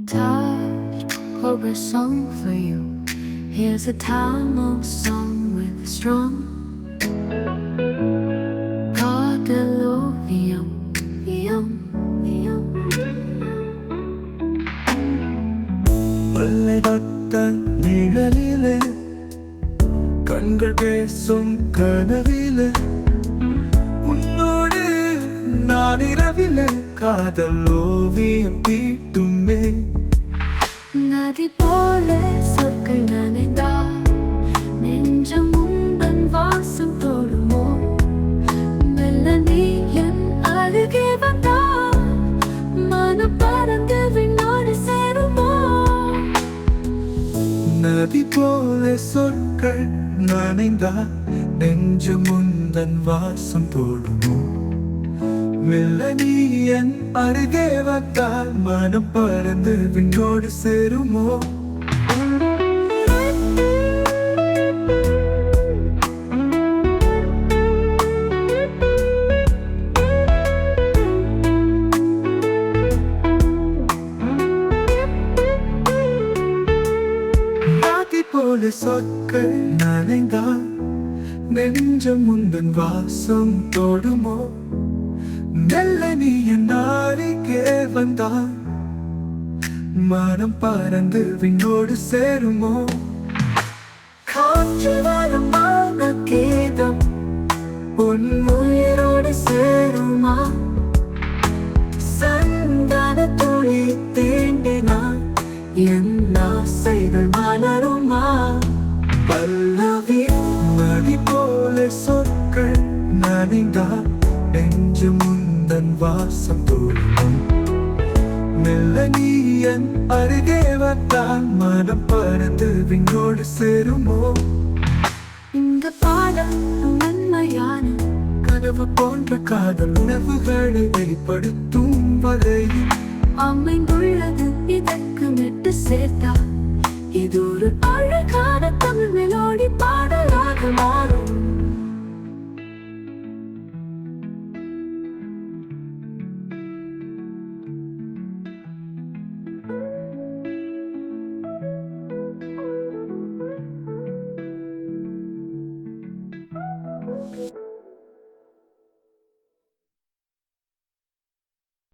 Touch of a song for you. Here's a Tamil song with strong Kadelovium, yum, yum. பல்லைப்பட்ட நிழலிலே கண்கள் பேசும் கனவிலே உன்னோடு நான் இரவிலே காதல் ஓவியம் தீட்டுமே. நதி போல சொற்கள் நனைந்தால் நெஞ்சம் உந்தன் வாசம் தொடுமோ? மெல்ல நீ என் அருகே வந்தால் மனம் பறந்து விண்ணோடு சேருமோ? நதி போல சொற்கள் நனைந்தால் நெஞ்சம் உந்தன் வாசம் தொடுமோ? மெல்ல நீ என் அருகே வந்தால் மனம் பறந்து விண்ணோடு சேருமோ? நதி போல சொற்கள் நனைந்தால் நெஞ்சம் உந்தன் வாசம் தொடுமோ? மெல்ல நீ என் அருகே வந்தால் மனம் பறந்து விண்ணோடு சேருமோ? காற்று வரமான கீதம் உன் உயிரோடு சேருமா? சந்தன துளி தீண்டினால் என் ஆசைகள் மலருமா? பல்லவி நதி போல சொற்கள் நனைந்தால் நெஞ்சம் உந்தன் வாசம் தொடுமோ? மெல்ல நீ என் அருகே வந்தால் மனம் பறந்து விண்ணோடு சேருமோ? இந்த பாடல் நன்மையான கனவு போன்ற காதல் உணர்வுகளை வெளிப்படுத்தும் வகையில் அமைந்துள்ளது. இதற்கு மெட்டு சேர்த்தா இது ஒரு அழகான தமிழ் மெலோடி பாடலா?